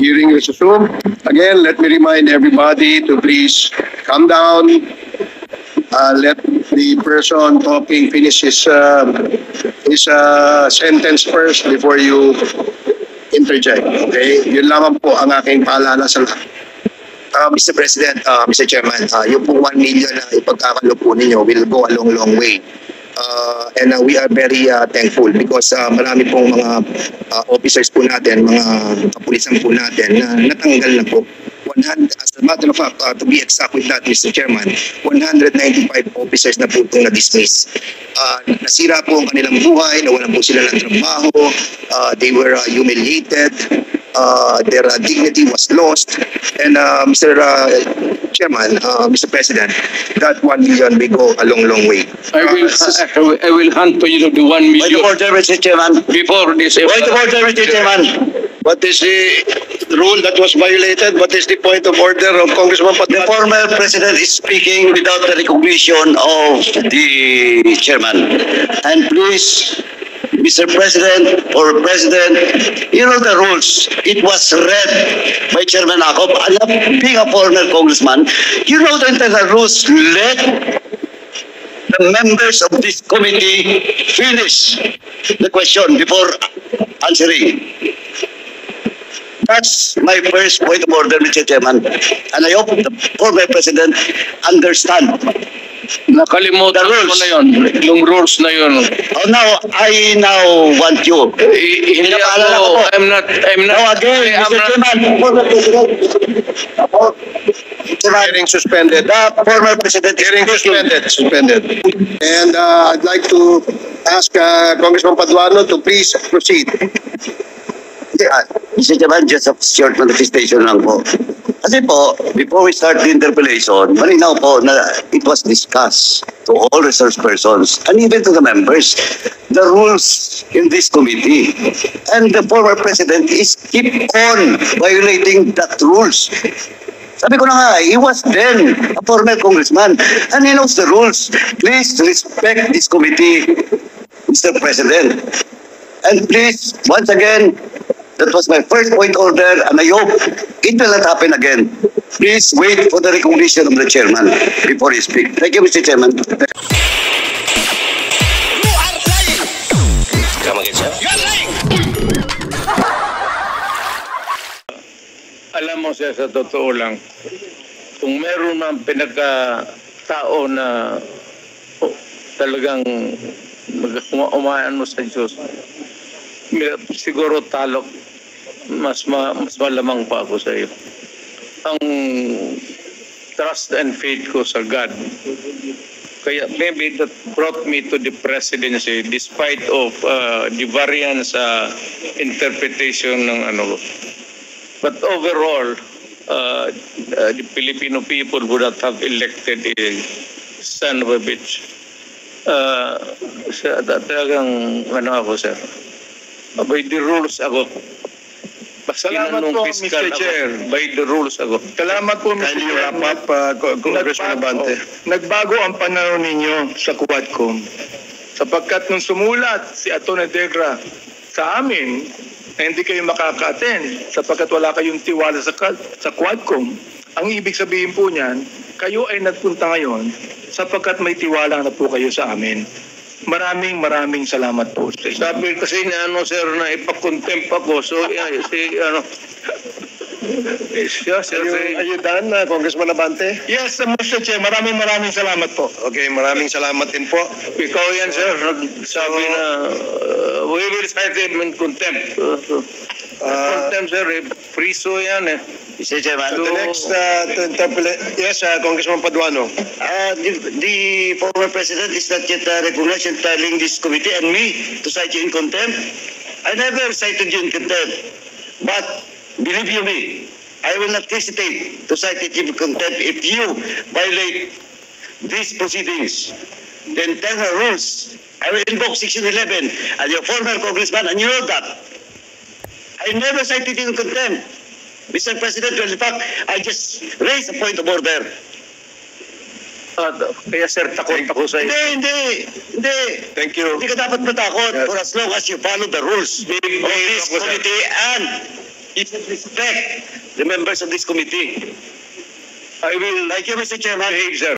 hearing is assumed. Again, let me remind everybody to please calm down. Let the person talking finish his sentence first before you interject. Okay? Yun lamang po ang aking paalala sa lahat. Mr. President, Mr. Chairman, yung po 1 million na ipagkakalo po ninyo will go a long way. And we are very thankful because marami pong mga officers po natin, mga kapulisan po natin na natanggal na po. As a matter of fact, to be exact with that, Mr. Chairman, 195 officers na po itong na-dismiss. Nasira po ang kanilang buhay, nawalan po sila ng trabaho, they were humiliated, their dignity was lost, and Mr. Chairman, Mr. President, that 1 million will go a long way. I will hunt for you the 1 million. Point of order, Mr. Chairman. Before this. Point of order, Mr. Chairman. What is the rule that was violated? What is the point of order of Congressman The Paduano? former president is speaking without the recognition of the chairman. And please, Mr. President or President, you know the rules. It was read by Chairman Acob. Being a former congressman, you know the internal rules. Let the members of this committee finish the question before answering. That's my first point of order, Mr. Chairman. And I hope the former president understand. Nakalimutan ko na yun. Yung rules na yun. Oh, now, I now want you. Hindi ako, I'm not. Now again, Mr. Chairman, former president. Hearing suspended. The former president is Hearing speaking. suspended. And I'd like to ask Congressman Paduano to please proceed. Mr. Chairman, just a short manifestation lang po. Kasi po, before we start the interpellation, malinaw po na it was discussed to all resource persons and even to the members, the rules in this committee. And the former president is keep on violating that rules. Sabi ko na nga, he was then a former congressman and he knows the rules. Please respect this committee, Mr. President. And please, once again, that was my first point order, and I hope it will not happen again. Please wait for the recognition of the chairman before he speaks. Thank you, Mr. Chairman. Alam mo siya, sa totoo lang, kung meron ng pinagkatao na talagang umayaan mo sa Diyos, siguro talo, mas malamang pa ako sa iyo. Ang trust and faith ko sa God. Kaya maybe that brought me to the presidency despite of the variance interpretation ng ano. But overall, the Filipino people would not have elected a son of a bitch. Talagang ano ako, sir. By the rules ako. Salamat po, Mr. Chair. By the rules ako. Salamat po, Mr. Chair. Congressman Abante. Nagbago ang pananaw ninyo sa Quadcom. Sapagkat nung sumulat si Atty. Degra sa amin na hindi kayo makaka-attend sapagkat wala kayong tiwala sa Quadcom, ang ibig sabihin po niyan, kayo ay nagpunta ngayon sapagkat may tiwala na po kayo sa amin. Maraming salamat po. Sabi kasi na ano, sir, na ipakontempt ako. So, Are you done, Congressman Abante? Yes, Mr. Chair. Maraming salamat po. Okay, maraming salamat din po. ikaw yan, sir, sabi na we will cite him in contempt. Contempt, sir, priso yan eh. Mr. Chairman. The next yes, Congressman Paduano. The former president is not yet recognized in telling this committee and me to cite you in contempt. I never cited you in contempt. But believe you me, I will not hesitate to cite you in contempt if you violate these proceedings. Then tell the rules. I will invoke Section 11 and your former congressman, and you know that. I never cited you in contempt. Mr. President, well, in fact, I just raised a point of order. Kaya sir, takot ako sa iyo. Hindi. Thank you. Hindi ka dapat matakot for as long as you follow the rules of this committee and You should respect the members of this committee. I will Thank you, Mr. Chairman. behave, sir.